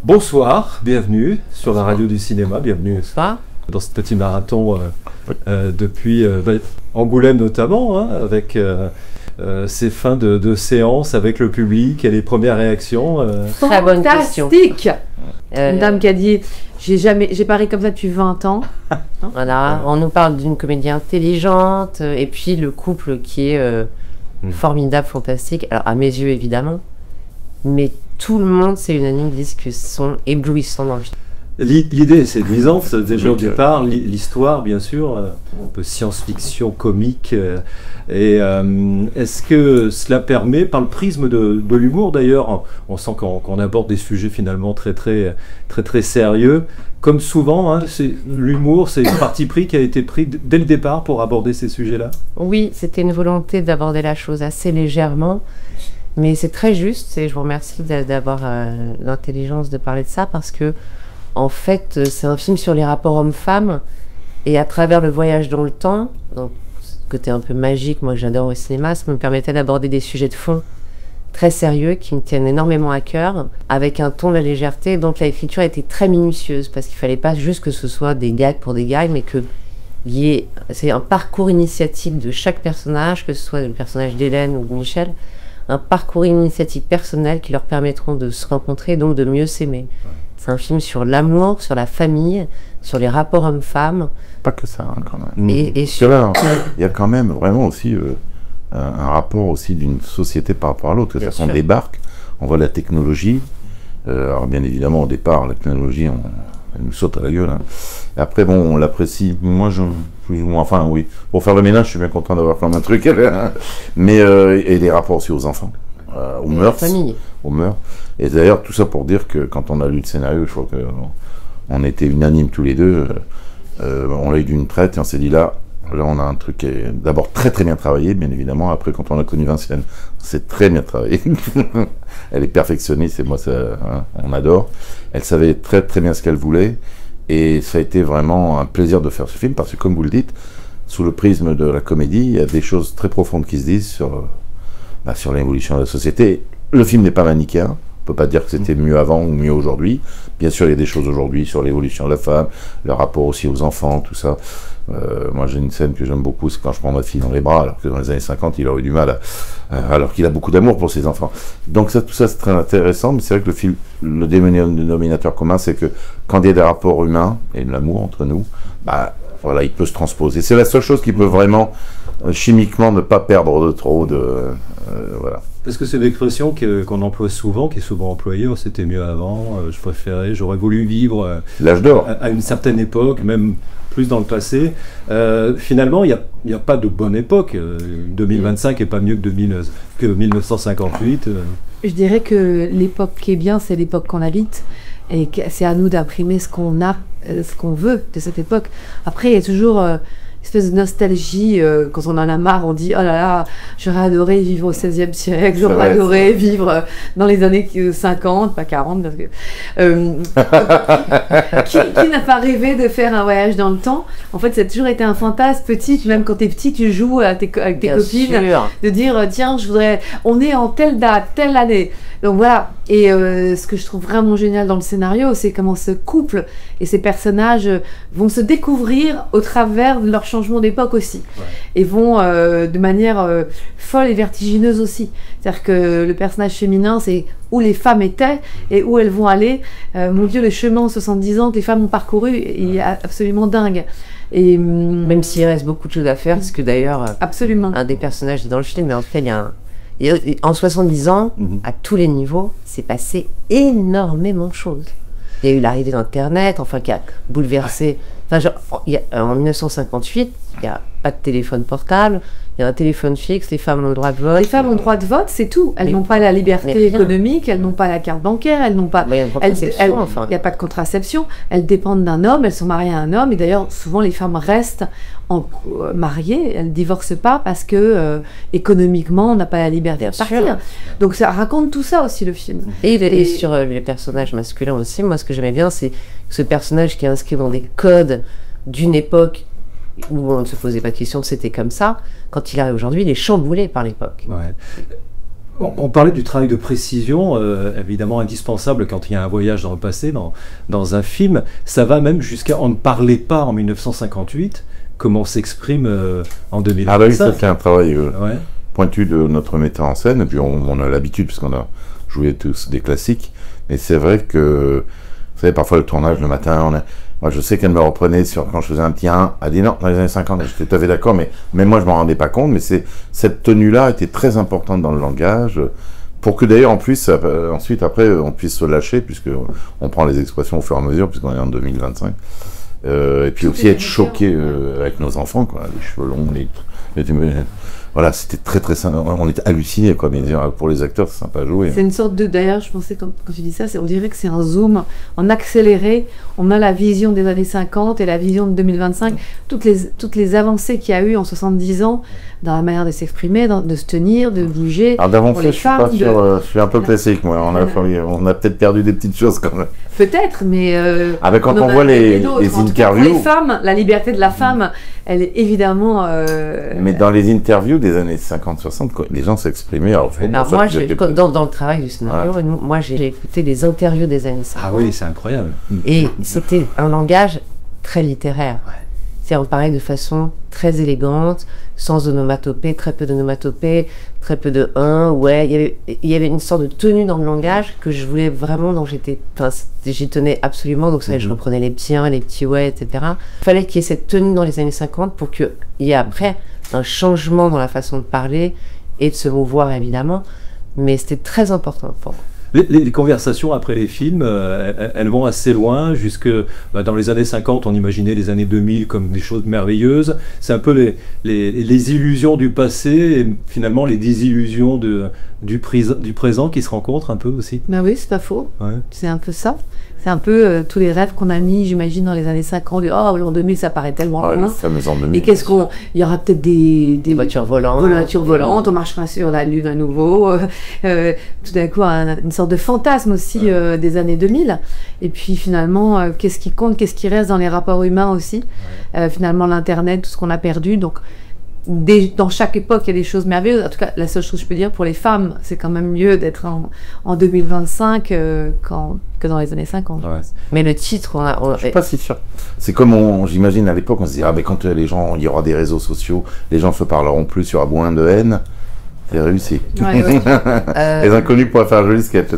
Bonsoir, bienvenue sur la radio du cinéma, bienvenue dans ce petit marathon depuis Angoulême notamment, hein, avec ces fins de séance avec le public et les premières réactions. Très bonne question. Fantastique. Une dame qui a dit j'ai pas ri comme ça depuis 20 ans. Voilà, on nous parle d'une comédie intelligente et puis le couple qui est formidable, fantastique. Alors à mes yeux évidemment, mais tout le monde, c'est unanime, disent que sont éblouissants dans le film. L'idée est séduisante déjà au départ, l'histoire bien sûr, un peu science-fiction comique. Est-ce que cela permet, par le prisme de l'humour d'ailleurs, on sent qu'on aborde des sujets finalement très sérieux, comme souvent, hein, l'humour c'est un parti pris qui a été pris dès le départ pour aborder ces sujets-là? Oui, c'était une volonté d'aborder la chose assez légèrement. Mais c'est très juste et je vous remercie d'avoir l'intelligence de parler de ça parce que, en fait, c'est un film sur les rapports hommes-femmes et à travers le voyage dans le temps, donc ce côté un peu magique, moi que j'adore au cinéma, ça me permettait d'aborder des sujets de fond très sérieux qui me tiennent énormément à cœur avec un ton de légèreté. Donc l'écriture était très minutieuse parce qu'il fallait pas juste que ce soit des gags pour des gags, mais que c'est un parcours initiatique de chaque personnage, que ce soit le personnage d'Hélène ou de Michel, un parcours initiatique personnel qui leur permettront de se rencontrer et donc de mieux s'aimer. C'est un film sur l'amour, sur la famille, sur les rapports hommes-femmes. Pas que ça, hein, quand même. Et sur... là, il y a quand même vraiment aussi un rapport aussi d'une société par rapport à l'autre. C'est-à-dire qu'on débarque, on voit la technologie. Alors bien évidemment, au départ, la technologie, elle nous saute à la gueule. Hein. Et après, bon, on l'apprécie. Moi, enfin, oui. Pour faire le ménage, je suis bien content d'avoir plein de trucs. Mais, et les rapports aussi aux enfants, aux mœurs. Aux mœurs. Et d'ailleurs, tout ça pour dire que quand on a lu le scénario, je crois qu'on était unanimes tous les deux. On l'a eu d'une traite et on s'est dit là, on a un truc qui est d'abord très bien travaillé, bien évidemment. Après, quand on a connu Vinciane, c'est très bien travaillé. Elle est perfectionniste et moi, on adore. Elle savait très bien ce qu'elle voulait. Et ça a été vraiment un plaisir de faire ce film parce que, comme vous le dites, sous le prisme de la comédie, il y a des choses très profondes qui se disent sur l'évolution de la société. Le film n'est pas manichéen. On ne peut pas dire que c'était mieux avant ou mieux aujourd'hui. Bien sûr, il y a des choses aujourd'hui sur l'évolution de la femme, le rapport aussi aux enfants, tout ça. Moi, j'ai une scène que j'aime beaucoup, c'est quand je prends ma fille dans les bras, alors que dans les années 50, il aurait eu du mal, alors qu'il a beaucoup d'amour pour ses enfants. Donc tout ça, c'est très intéressant, mais c'est vrai que le film, le dénominateur commun, c'est que quand il y a des rapports humains et de l'amour entre nous, voilà, il peut se transposer. C'est la seule chose qui peut vraiment, chimiquement, ne pas perdre de trop voilà. Parce que c'est l'expression qu'on emploie souvent, qui est souvent employée, c'était mieux avant, je préférais, j'aurais voulu vivre l'âge d'or à une certaine époque, même plus dans le passé. Finalement, il n'y a pas de bonne époque. 2025 n'est pas mieux que 1958. Je dirais que l'époque qui est bien, c'est l'époque qu'on habite. Et que c'est à nous d'imprimer ce qu'on a, ce qu'on veut de cette époque. Après, il y a toujours espèce de nostalgie, quand on en a marre, on dit « Oh là là, j'aurais adoré vivre au XVIe siècle, j'aurais adoré vivre dans les années 50, pas 40, parce que... qui n'a pas rêvé de faire un voyage dans le temps? En fait, ça a toujours été un fantasme petit, même quand t'es petit, tu joues avec tes copines, de dire « Tiens, on est en telle date, telle année ». Donc voilà, et ce que je trouve vraiment génial dans le scénario, c'est comment ce couple et ces personnages vont se découvrir au travers de leur changement d'époque aussi, et vont de manière folle et vertigineuse aussi. C'est-à-dire que le personnage féminin, c'est où les femmes étaient et où elles vont aller. Mon Dieu, le chemin en 70 ans que les femmes ont parcouru, il est absolument dingue. Et, même s'il reste beaucoup de choses à faire, parce que d'ailleurs, absolument, un des personnages est dans le film, mais en fait, il y a en 70 ans, à tous les niveaux, s'est passé énormément de choses. Il y a eu l'arrivée d'Internet, enfin, qui a bouleversé... Enfin, en 1958, il n'y a pas de téléphone portable, il y a un téléphone fixe, les femmes ont le droit de vote. Les femmes ont le droit de vote, c'est tout. Elles n'ont pas la liberté économique, elles n'ont pas la carte bancaire, elles n'ont pas... Il n'y a pas de contraception, elles dépendent d'un homme, elles sont mariées à un homme, et d'ailleurs, souvent, les femmes restent mariées, elles ne divorcent pas parce que économiquement, on n'a pas la liberté de partir. Donc ça raconte tout ça aussi, le film. Et sur les personnages masculins aussi, moi, ce que j'aimais bien, c'est ce personnage qui est inscrit dans des codes d'une époque où on ne se posait pas de questions, c'était comme ça. Quand il arrive aujourd'hui, il est chamboulé par l'époque. Ouais. On parlait du travail de précision, évidemment indispensable quand il y a un voyage dans le passé, dans un film. Ça va même jusqu'à on ne parlait pas en 1958, comme on s'exprime en 2025. Ah bah oui, ça c'est un travail pointu de notre metteur en scène, et puis on a l'habitude, puisqu'on a joué tous des classiques, mais c'est vrai que, vous savez, parfois le tournage le matin, moi, je sais qu'elle me reprenait quand je faisais un petit 1, elle dit non, dans les années 50, j'étais tout à fait d'accord, mais même moi, je m'en rendais pas compte, mais cette tenue-là était très importante dans le langage, pour que d'ailleurs, en plus, ensuite, après, on puisse se lâcher, puisque on prend les expressions au fur et à mesure, puisqu'on est en 2025. Et puis aussi être choqué avec nos enfants, quoi, les cheveux longs, voilà, c'était très sympa. On était hallucinés, quoi. Mais pour les acteurs, c'est sympa à jouer. C'est une sorte de. D'ailleurs, je pensais quand tu dis ça, on dirait que c'est un zoom en accéléré. On a la vision des années 50 et la vision de 2025. Toutes les avancées qu'il y a eu en 70 ans dans la manière de s'exprimer, de se tenir, de bouger. Alors d'avancer, je suis pas sûr. Je suis un peu classique, moi. On a peut-être perdu des petites choses quand même. Peut-être, mais. Quand on voit les interviews. Pour les femmes, la liberté de la femme, elle est évidemment. Mais dans les interviews des années 50-60, les gens s'exprimaient. Alors moi, dans le travail du scénario, moi j'ai écouté les interviews des années 50. Ah oui, c'est incroyable. Et c'était un langage très littéraire. On parlait de façon très élégante, sans onomatopée, très peu d'onomatopée, très peu de il y avait une sorte de tenue dans le langage que je voulais vraiment, j'y tenais absolument, donc je reprenais les petits 1, les petits ouais, etc. Il fallait qu'il y ait cette tenue dans les années 50 pour qu'il y ait après un changement dans la façon de parler et de se mouvoir évidemment, mais c'était très important pour moi. Les conversations après les films, elles vont assez loin, jusque dans les années 50, on imaginait les années 2000 comme des choses merveilleuses. C'est un peu les illusions du passé et finalement les désillusions du présent qui se rencontrent un peu aussi. Ben oui, c'est pas faux. Ouais. C'est un peu ça. C'est un peu tous les rêves qu'on a mis, j'imagine, dans les années 50. En 2000, ça paraît tellement loin. Et qu'est-ce qu'on... Il y aura peut-être des voitures volantes. On marchera sur la Lune à nouveau. Tout d'un coup, une sorte de fantasme aussi des années 2000. Et puis finalement, qu'est-ce qui compte, qu'est-ce qui reste dans les rapports humains aussi. Finalement, l'Internet, tout ce qu'on a perdu. Donc, dans chaque époque, il y a des choses merveilleuses. En tout cas, la seule chose que je peux dire pour les femmes, c'est quand même mieux d'être en 2025 que dans les années 50. Ouais. Mais le titre, je suis pas si sûr. C'est comme j'imagine à l'époque, on se dit quand les gens, il y aura des réseaux sociaux, les gens se parleront plus, il y aura moins de haine. C'est réussi. Les inconnus pourraient faire un joli sketch.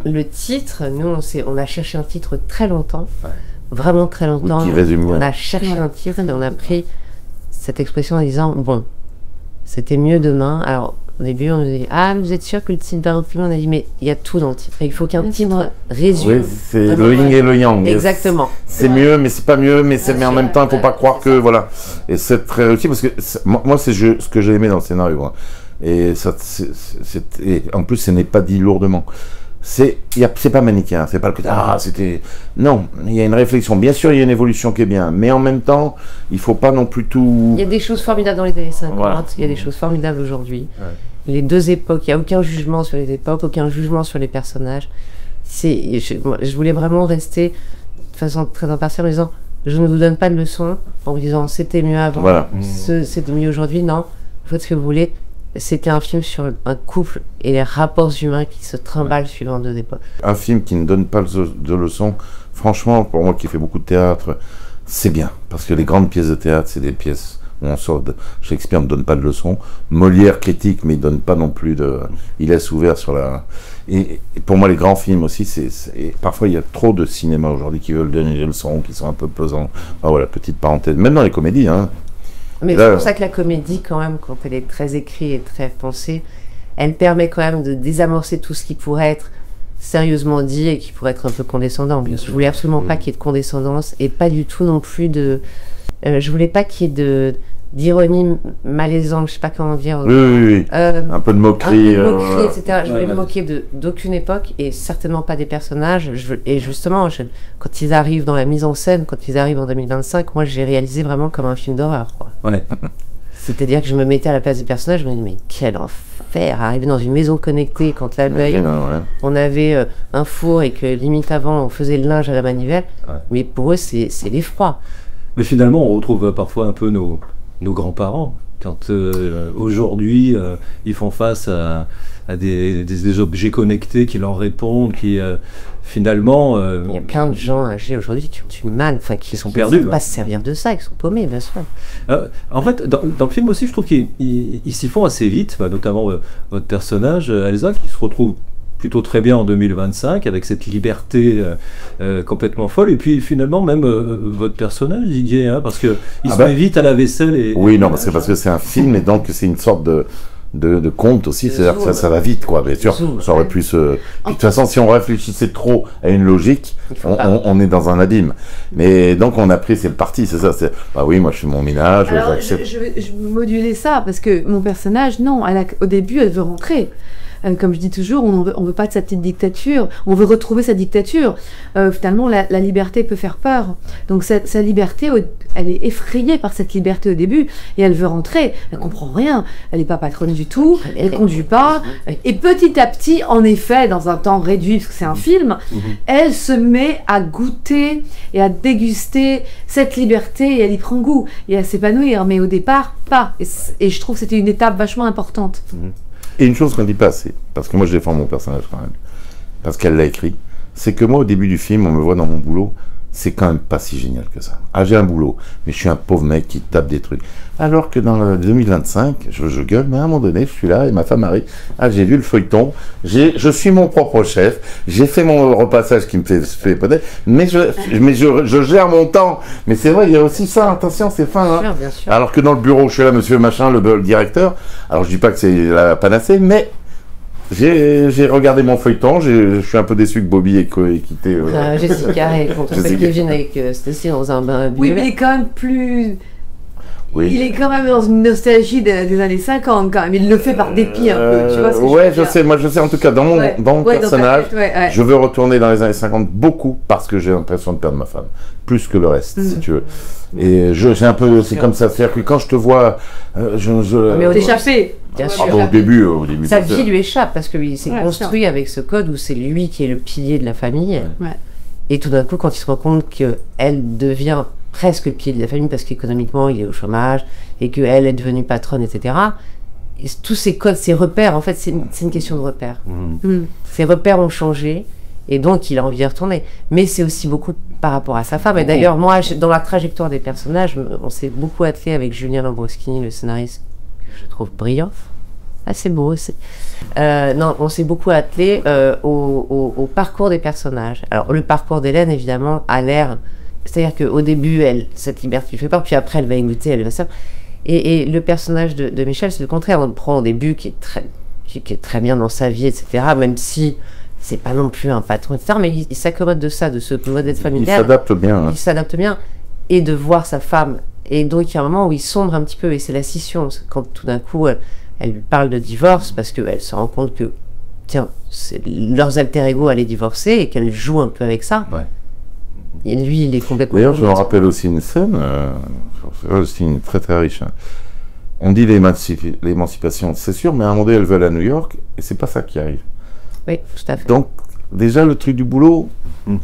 Le titre, nous, on a cherché un titre très longtemps, vraiment très longtemps. Qui résume bien. On a cherché un titre et on a pris cette expression en disant c'était mieux demain. Alors au début on nous dit vous êtes sûr que le titre va reprendre, on a dit mais il y a tout dans le titre, il faut qu'un titre résume. Oui, c'est le yin et le yang. Exactement. C'est mieux mais c'est pas mieux, mais en même temps il faut pas croire que voilà. Et c'est très réussi parce que moi c'est ce que j'ai aimé dans le scénario. Et ça et en plus ce n'est pas dit lourdement. C'est pas manichéen, c'est pas le côté c'était... Non, il y a une réflexion. Bien sûr, il y a une évolution qui est bien, mais en même temps, il faut pas non plus tout... Il y a des choses formidables dans les années 50, il y a des choses formidables aujourd'hui. Ouais. Les deux époques, il n'y a aucun jugement sur les époques, aucun jugement sur les personnages. Je voulais vraiment rester de façon très impartiale en disant, je ne vous donne pas de leçon, en vous disant, c'était mieux avant, c'était mieux aujourd'hui, non, faites ce que vous voulez. C'était un film sur un couple et les rapports humains qui se trimballent suivant deux époques. Un film qui ne donne pas de leçons, franchement, pour moi qui fais beaucoup de théâtre, c'est bien. Parce que les grandes pièces de théâtre, c'est des pièces où on sort de... Shakespeare ne donne pas de leçons. Molière critique, mais il ne donne pas non plus de... Il laisse ouvert sur la... Et pour moi, les grands films aussi, et parfois il y a trop de cinéma aujourd'hui qui veulent donner des leçons, qui sont un peu pesants. Voilà, petite parenthèse. Même dans les comédies, Mais c'est pour ça que la comédie, quand même, quand elle est très écrite et très pensée, elle permet quand même de désamorcer tout ce qui pourrait être sérieusement dit et qui pourrait être un peu condescendant. Je voulais absolument pas qu'il y ait de condescendance et pas du tout non plus de... je voulais pas qu'il y ait d'ironie malaisante, je sais pas comment dire. Oui. Un peu de moquerie. Etc. Je voulais me moquer d'aucune époque et certainement pas des personnages. Et justement, quand ils arrivent dans la mise en scène, quand ils arrivent en 2025, moi j'ai réalisé vraiment comme un film d'horreur. Ouais. C'est-à-dire que je me mettais à la place des personnages, je me disais mais quel enfer, arriver dans une maison connectée quand la veille on avait un four et que limite avant on faisait le linge à la manivelle, mais pour eux c'est l'effroi. Mais finalement on retrouve parfois un peu nos grands-parents Quand aujourd'hui, ils font face à des objets connectés qui leur répondent, qui finalement... Il y a plein de gens âgés aujourd'hui qui ont du mal, qui sont perdus. Ils ne savent pas se servir de ça, ils sont paumés, bien sûr. En fait, dans le film aussi, je trouve qu'ils s'y font assez vite, notamment votre personnage, Elsa, qui se retrouve plutôt très bien en 2025, avec cette liberté complètement folle. Et puis finalement, même votre personnage, Didier, hein, parce qu'il se met vite à la vaisselle. Oui, non, parce que c'est un film, et donc c'est une sorte de conte aussi, c'est-à-dire que ça va vite, quoi. Bien sûr, ça aurait pu se... De toute façon, si on réfléchissait trop à une logique, on est dans un abîme. Mais donc, on a pris cette partie, c'est ça. Bah oui, moi, je fais mon ménage, j'accepte. Je vais moduler ça, parce que mon personnage, non, au début, elle veut rentrer. Comme je dis toujours, on veut pas de sa petite dictature, on veut retrouver sa dictature. Finalement, la liberté peut faire peur. Donc sa liberté, elle est effrayée par cette liberté au début, et elle veut rentrer. Elle comprend rien, elle n'est pas patronne du tout, elle conduit pas. Et petit à petit, en effet, dans un temps réduit, parce que c'est un film, elle se met à goûter et à déguster cette liberté, et elle y prend goût, et à s'épanouir. Mais au départ, pas. Et je trouve que c'était une étape vachement importante. Et une chose qu'on ne dit pas assez, parce que moi je défends mon personnage quand même, parce qu'elle l'a écrit, c'est que moi au début du film, on me voit dans mon boulot, c'est quand même pas si génial que ça. Ah, j'ai un boulot, mais je suis un pauvre mec qui tape des trucs. Alors que dans le 2025, je gueule, mais à un moment donné, je suis là, et ma femme arrive, j'ai lu le feuilleton, je suis mon propre chef, j'ai fait mon repassage qui me fait peut-être, mais je gère mon temps. Mais c'est vrai, il y a aussi ça, attention, c'est fin. Hein. Bien sûr. Alors que dans le bureau, je suis là, monsieur machin, le directeur, alors je dis pas que c'est la panacée, mais... J'ai regardé mon feuilleton, je suis un peu déçu que Bobby ait quitté... Jessica et contre Kevin avec Stacy dans un bain. Oui, mais il est quand même plus... Oui. Il est quand même dans une nostalgie des années 50 quand même, il le fait par dépit un peu, tu vois ce que je sais, moi je sais en tout cas dans mon personnage, je veux retourner dans les années 50 beaucoup parce que j'ai l'impression de perdre ma femme, plus que le reste si tu veux. Et j'ai un peu, c'est comme ça, c'est-à-dire que quand je te vois... mais au échappé. Bien sûr. Au début. Sa vie lui échappe parce qu'il s'est construit avec ce code où c'est lui qui est le pilier de la famille. Ouais. Et tout d'un coup, quand il se rend compte qu'elle devient presque le pilier de la famille parce qu'économiquement il est au chômage et qu'elle est devenue patronne, etc. Et tous ces codes, ces repères, en fait, c'est une question de repères. Ces repères ont changé et donc il a envie d'y retourner. Mais c'est aussi beaucoup par rapport à sa femme. Et d'ailleurs, moi, dans la trajectoire des personnages, on s'est beaucoup attelé avec Julien Lambroschini, le scénariste, que je trouve brillant. Assez beau aussi. Non, on s'est beaucoup attelé au parcours des personnages. Alors, le parcours d'Hélène, évidemment, a l'air... C'est-à-dire qu'au début, cette liberté lui fait peur, puis après, elle va écouter, elle va ça. Et le personnage de Michel, c'est le contraire. On le prend au début, qui est très bien dans sa vie, etc., même si c'est pas non plus un patron, etc., mais il s'accommode de ça, de ce modèle familial. Il s'adapte bien. Hein. Il s'adapte bien. Et de voir sa femme. Et donc, il y a un moment où il sombre un petit peu, et c'est la scission. Quand tout d'un coup, elle lui parle de divorce, parce qu'elle se rend compte que, tiens, leurs alter-ego allaient divorcer, et qu'elle joue un peu avec ça. Ouais. Et lui, il est complètement... D'ailleurs, je me rappelle aussi une scène, aussi une très très riche. Hein. On dit l'émancipation, c'est sûr, mais à un moment donné, elle veut aller à New York, et c'est pas ça qui arrive. Oui, tout à fait. Donc, déjà, le truc du boulot,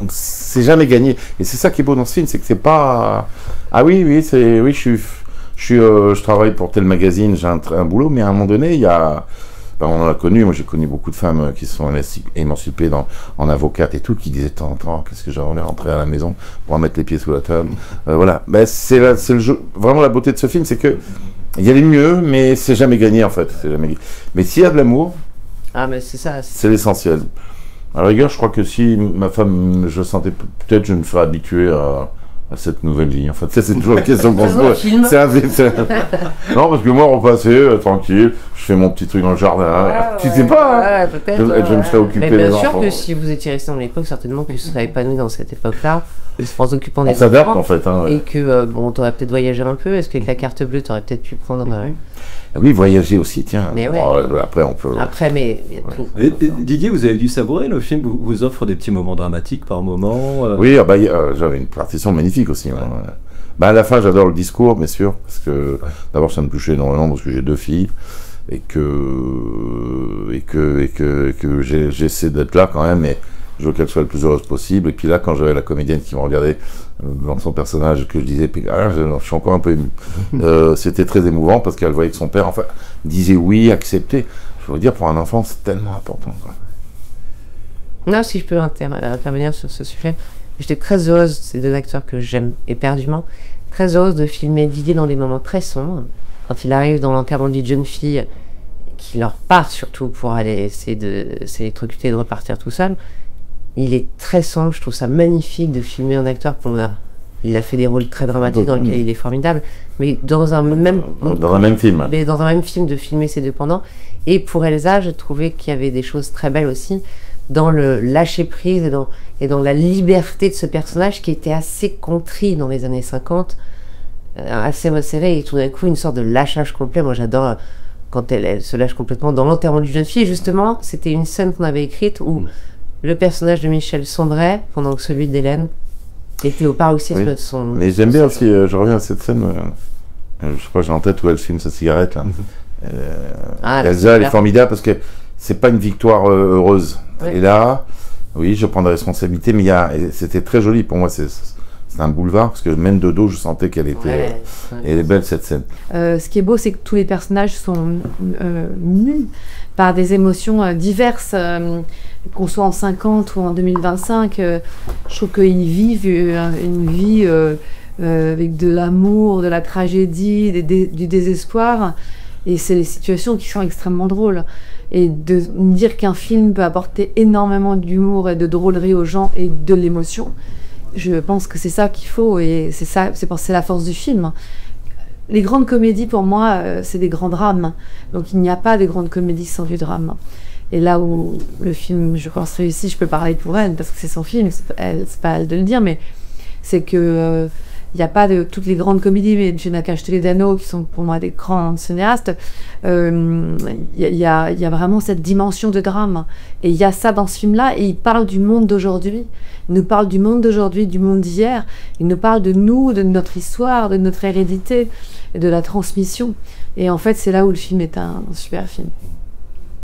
c'est jamais gagné. Et c'est ça qui est beau dans ce film, c'est que c'est pas... Ah oui, je travaille pour tel magazine, j'ai un boulot, mais à un moment donné, il y a... Ben, on en a connu, moi j'ai connu beaucoup de femmes qui se sont émancipées en avocates et tout, qui disaient qu'est-ce que j'aimerais rentrer à la maison pour mettre les pieds sous la table. Voilà, ben, c'est le jeu. Vraiment la beauté de ce film, c'est que il y a les mieux, mais c'est jamais gagné en fait. Mais s'il y a de l'amour, mais c'est ça. C'est l'essentiel. À la rigueur, je crois que si ma femme, je sentais peut-être je me ferais habituer à cette nouvelle vie. En fait, c'est toujours la question qu'on se pose. Non, parce que moi, repasser, tranquille, je fais mon petit truc dans le jardin. Tu sais pas, hein. Peut-être. Je me serais occupé des enfants. Bien sûr que si vous étiez resté dans l'époque, certainement que vous serez épanoui dans cette époque-là, en s'occupant des enfants. On s'adapte, en fait. Hein, et que, t'aurais peut-être voyagé un peu. Est-ce qu'avec la carte bleue, t'aurais peut-être pu prendre... Oui, voyager aussi, tiens. Mais ouais. Après, on peut... Après, mais... Et Didier, vous avez dû savourer le film, vous offre des petits moments dramatiques par moment. Oui, j'avais une partition magnifique aussi. Ouais. À la fin, j'adore le discours, bien sûr, parce que d'abord, ça me touchait énormément, parce que j'ai 2 filles, et que j'essaie d'être là quand même, je veux qu'elle soit le plus heureuse possible. Et puis là, quand j'avais la comédienne qui me regardait dans son personnage, que je disais, je suis encore un peu ému. C'était très émouvant parce qu'elle voyait que son père, enfin, disait oui, acceptait. Je veux dire, pour un enfant, c'est tellement important, quoi. Non, si je peux intervenir sur ce sujet, j'étais très heureuse, ces deux acteurs que j'aime éperdument, très heureuse de filmer Didier dans des moments très sombres. Quand il arrive dans l'enterrement d'une jeune fille qui leur part surtout pour aller essayer de s'électrocuter et de repartir tout seul, il est très sombre. Je trouve ça magnifique de filmer un acteur il a fait des rôles très dramatiques dans lesquels il est formidable, mais dans un même film. Mais dans un même film, de filmer ces deux pendants. Et pour Elsa, je trouvais qu'il y avait des choses très belles aussi dans le lâcher prise et dans la liberté de ce personnage qui était assez contrit dans les années 50, assez resserré, et tout d'un coup une sorte de lâchage complet. Moi j'adore quand elle se lâche complètement dans l'enterrement d'une jeune fille. Et justement, c'était une scène qu'on avait écrite où le personnage de Michel sombrait pendant que celui d'Hélène était au paroxysme de son... Mais j'aime bien aussi, je reviens à cette scène, je sais pas, j'ai en tête où elle fume sa cigarette, là. Elsa, elle est formidable parce que c'est pas une victoire heureuse. Et là, oui, je prends des responsabilités, mais c'était très joli pour moi. C'est un boulevard parce que même de dos, je sentais qu'elle était. Elle est belle cette scène. Ce qui est beau, c'est que tous les personnages sont mus par des émotions diverses, qu'on soit en 50 ou en 2025. Je trouve qu'ils vivent une vie avec de l'amour, de la tragédie, du désespoir. Et c'est des situations qui sont extrêmement drôles. Et de me dire qu'un film peut apporter énormément d'humour et de drôlerie aux gens et de l'émotion, je pense que c'est ça qu'il faut, et c'est la force du film. Les grandes comédies, pour moi, c'est des grands drames. Donc il n'y a pas de grandes comédies sans du drame. Et là où le film, je pense, réussit, je peux parler pour elle, parce que c'est son film, c'est pas à elle de le dire, mais c'est que... il n'y a pas de toutes les grandes comédies, mais Gina Toledano, qui sont pour moi des grands cinéastes, il y a vraiment cette dimension de drame. Et il y a ça dans ce film-là, et il parle du monde d'aujourd'hui. Il nous parle du monde d'aujourd'hui, du monde d'hier. Il nous parle de nous, de notre histoire, de notre hérédité, et de la transmission. Et en fait, c'est là où le film est un super film.